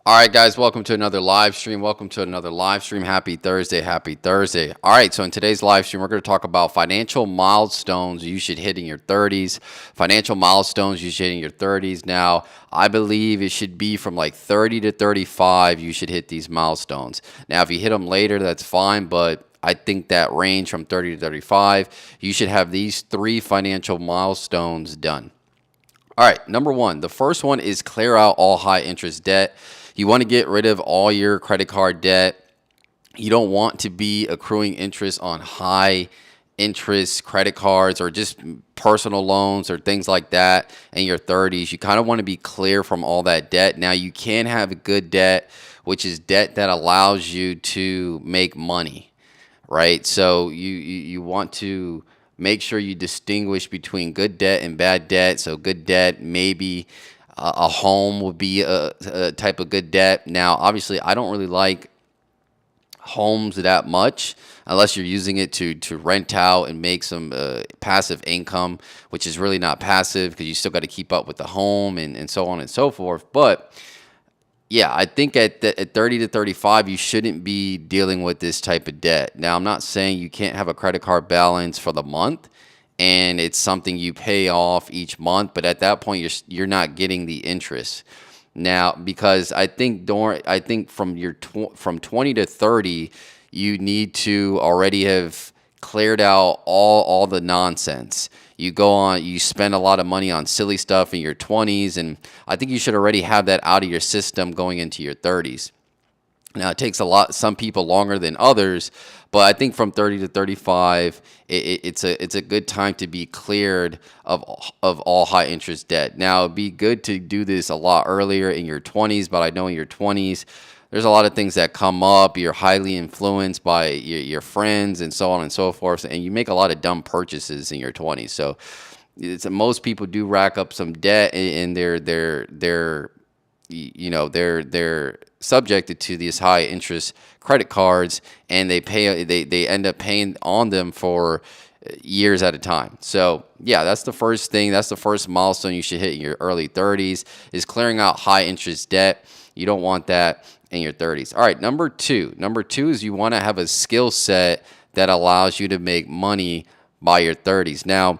All right, guys, welcome to another live stream. Welcome to another live stream. Happy Thursday. Happy Thursday. All right, so in today's live stream, we're going to talk about financial milestones you should hit in your 30s. Financial milestones you should hit in your 30s. Now, I believe it should be from like 30 to 35, you should hit these milestones. Now, if you hit them later, that's fine, but I think that range from 30 to 35, you should have these three financial milestones done. All right, number one, the first one is clear out all high interest debt. You want to get rid of all your credit card debt. You don't want to be accruing interest on high interest credit cards or just personal loans or things like that in your 30s. You kind of want to be clear from all that debt. Now, you can have a good debt, which is debt that allows you to make money, right? So you want to make sure you distinguish between good debt and bad debt. So good debt, maybe a home would be a type of good debt. Now, obviously, I don't really like homes that much unless you're using it to rent out and make some passive income, which is really not passive because you still got to keep up with the home and so on and so forth. But yeah, I think at 30 to 35, you shouldn't be dealing with this type of debt. Now, I'm not saying you can't have a credit card balance for the month and it's something you pay off each month, but at that point, you're not getting the interest. Now, because I think from 20 to 30, you need to already have cleared out all the nonsense. You spend a lot of money on silly stuff in your 20s, and I think you should already have that out of your system going into your 30s. Now, it takes some people longer than others, but I think from 30 to 35, it's a good time to be cleared of all high interest debt. Now, it'd be good to do this a lot earlier in your 20s, but I know in your 20s, there's a lot of things that come up. You're highly influenced by your friends and so on and so forth, and you make a lot of dumb purchases in your 20s. So, most people do rack up some debt, and they're subjected to these high interest credit cards, and they end up paying on them for years at a time. So yeah, that's the first thing. That's the first milestone you should hit in your early 30s is clearing out high interest debt. You don't want that in your 30s. All right, number two is you want to have a skill set that allows you to make money by your 30s. Now,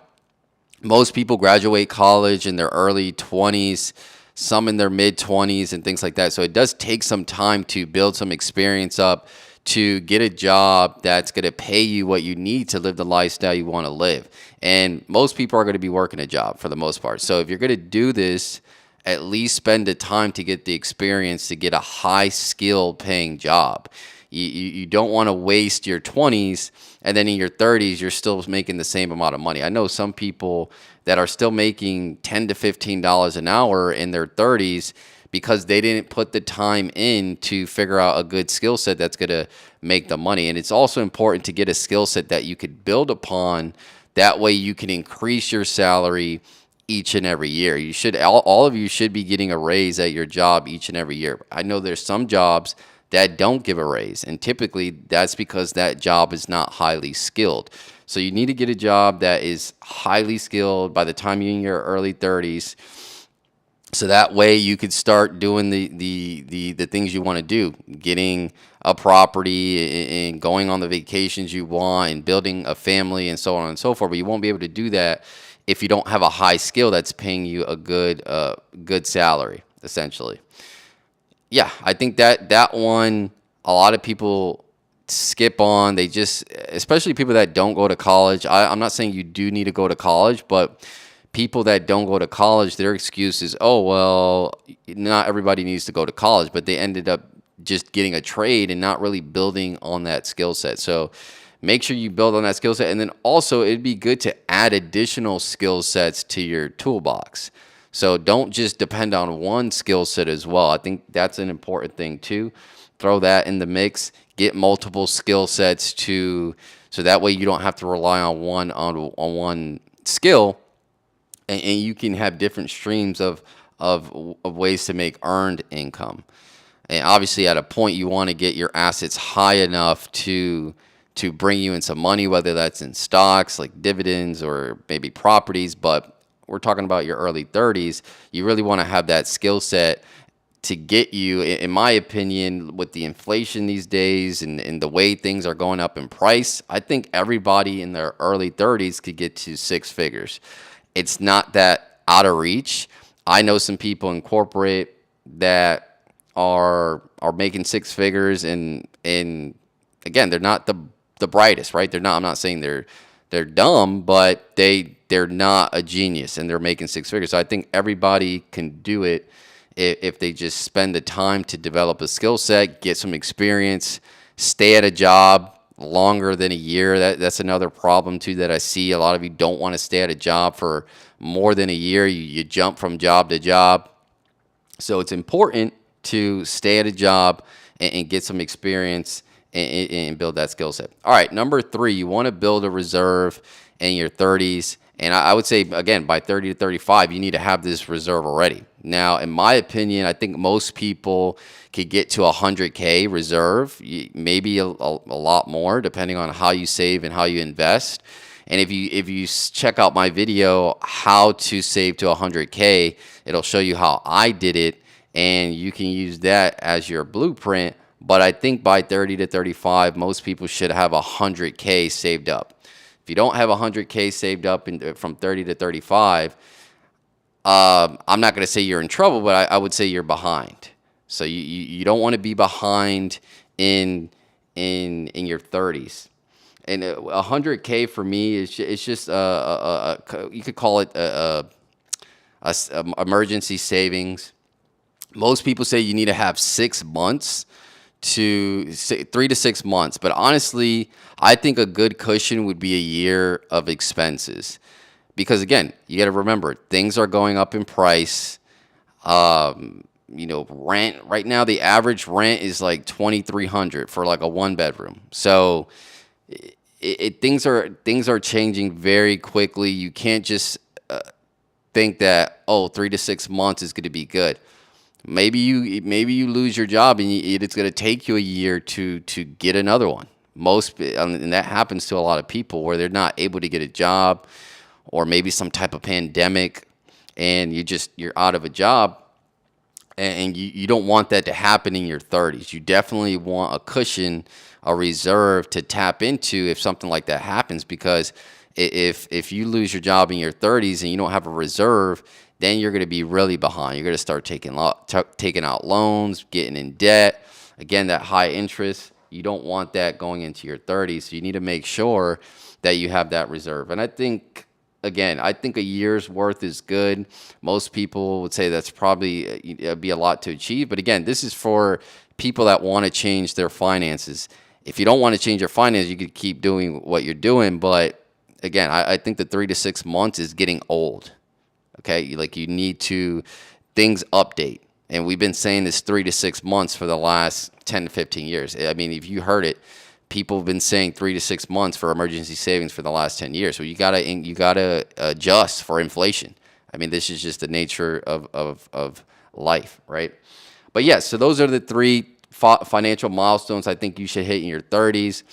most people graduate college in their early 20s, some in their mid 20s and things like that. So it does take some time to build some experience up to get a job that's going to pay you what you need to live the lifestyle you want to live. And most people are going to be working a job for the most part. So if you're going to do this, at least spend the time to get the experience to get a high skill paying job. You don't want to waste your 20s and then in your 30s you're still making the same amount of money. I know some people that are still making $10 to $15 an hour in their 30s because they didn't put the time in to figure out a good skill set that's going to make the money. And it's also important to get a skill set that you could build upon. That way you can increase your salary each and every year. All of you should be getting a raise at your job each and every year. I know there's some jobs that don't give a raise, and typically that's because that job is not highly skilled. So you need to get a job that is highly skilled by the time you're in your early 30s. So that way you could start doing the things you want to do, getting a property and going on the vacations you want and building a family and so on and so forth. But you won't be able to do that if you don't have a high skill that's paying you a good salary, essentially. Yeah, I think that one, a lot of people skip on. They just, especially people that don't go to college. I'm not saying you do need to go to college, but people that don't go to college, their excuse is, oh, well, not everybody needs to go to college, but they ended up just getting a trade and not really building on that skill set. So make sure you build on that skill set. And then also it'd be good to add additional skill sets to your toolbox. So don't just depend on one skill set as well. I think that's an important thing too. Throw that in the mix, get multiple skill sets so that way you don't have to rely on one skill, and you can have different streams of ways to make earned income. And obviously at a point you want to get your assets high enough to bring you in some money, whether that's in stocks like dividends or maybe properties, but we're talking about your early 30s. You really want to have that skill set to get you, in my opinion, with the inflation these days and the way things are going up in price, I think everybody in their early 30s could get to six figures. It's not that out of reach. I know some people in corporate that are making six figures, and again, they're not the brightest, right? They're not. I'm not saying they're dumb, but they're not a genius, and they're making six figures. So I think everybody can do it if they just spend the time to develop a skill set, get some experience, stay at a job longer than a year. That's another problem too that I see. A lot of you don't want to stay at a job for more than a year. You jump from job to job. So it's important to stay at a job and get some experience and build that skill set. All right, number three, you want to build a reserve in your 30s. And I would say, again, by 30 to 35, you need to have this reserve already. Now, in my opinion, I think most people could get to 100K reserve, maybe a lot more, depending on how you save and how you invest. And if you check out my video, how to save to 100K, it'll show you how I did it, and you can use that as your blueprint. But I think by 30 to 35, most people should have 100K saved up. If you don't have 100K saved up from 30 to 35, I'm not going to say you're in trouble, but I would say you're behind. So you don't want to be behind in your 30s. And 100K for me is it's just you could call it a emergency savings. Most people say you need to have 6 months to 3 to 6 months, but honestly, I think a good cushion would be a year of expenses, because again, you got to remember things are going up in price. Rent right now, the average rent is like $2,300 for like a 1 bedroom. So things are changing very quickly. You can't just think that 3 to 6 months is going to be good. Maybe you lose your job and it's going to take you a year to get another one. And that happens to a lot of people where they're not able to get a job, or maybe some type of pandemic, and you're out of a job, and you don't want that to happen in your 30s. You definitely want a cushion, a reserve to tap into if something like that happens, because if you lose your job in your 30s and you don't have a reserve, then you're going to be really behind. You're going to start taking out loans, getting in debt. Again, that high interest, you don't want that going into your 30s. So you need to make sure that you have that reserve. And I think a year's worth is good. Most people would say that's probably be a lot to achieve. But again, this is for people that want to change their finances. If you don't want to change your finances, you could keep doing what you're doing. But again, I think the 3 to 6 months is getting old. Okay, like you need to, things update. And we've been saying this 3 to 6 months for the last 10 to 15 years. I mean, if you heard it, people have been saying 3 to 6 months for emergency savings for the last 10 years. So you gotta adjust for inflation. I mean, this is just the nature of life, right? But yes, so those are the three financial milestones I think you should hit in your 30s.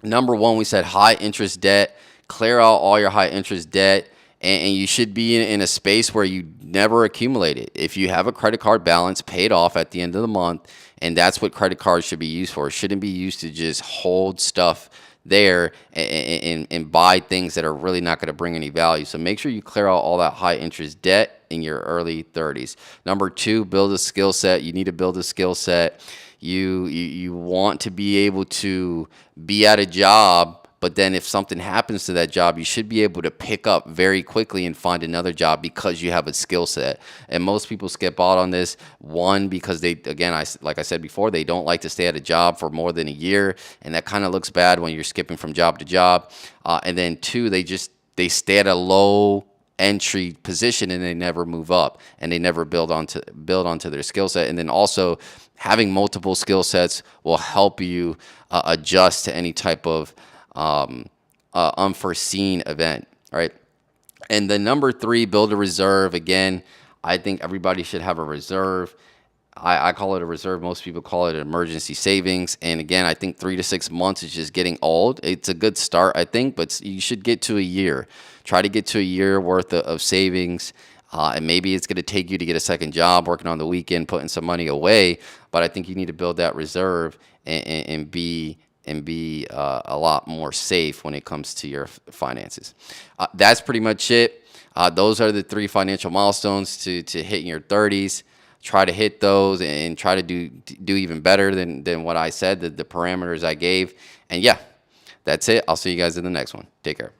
Number one, we said high interest debt. Clear out all your high interest debt. And you should be in a space where you never accumulate it. If you have a credit card balance, pay it off at the end of the month, and that's what credit cards should be used for. It shouldn't be used to just hold stuff there and buy things that are really not going to bring any value. So make sure you clear out all that high interest debt in your early 30s. Number two, build a skill set. You need to build a skill set. You want to be able to be at a job, but then if something happens to that job, you should be able to pick up very quickly and find another job because you have a skill set. And most people skip out on this. One, because like I said before, they don't like to stay at a job for more than a year. And that kind of looks bad when you're skipping from job to job. And then two, they stay at a low entry position and they never move up and they never build onto their skill set. And then also having multiple skill sets will help you adjust to any type of unforeseen event, right? And the number three, build a reserve. Again, I think everybody should have a reserve. I call it a reserve. Most people call it an emergency savings. And again, I think 3 to 6 months is just getting old. It's a good start, I think, but you should get to a year. Try to get to a year worth of savings. And maybe it's going to take you to get a second job, working on the weekend, putting some money away. But I think you need to build that reserve and be a lot more safe when it comes to your finances. That's pretty much it. Those are the 3 financial milestones to hit in your 30s. Try to hit those and try to do even better than what I said, the parameters I gave. And yeah, that's it. I'll see you guys in the next one. Take care.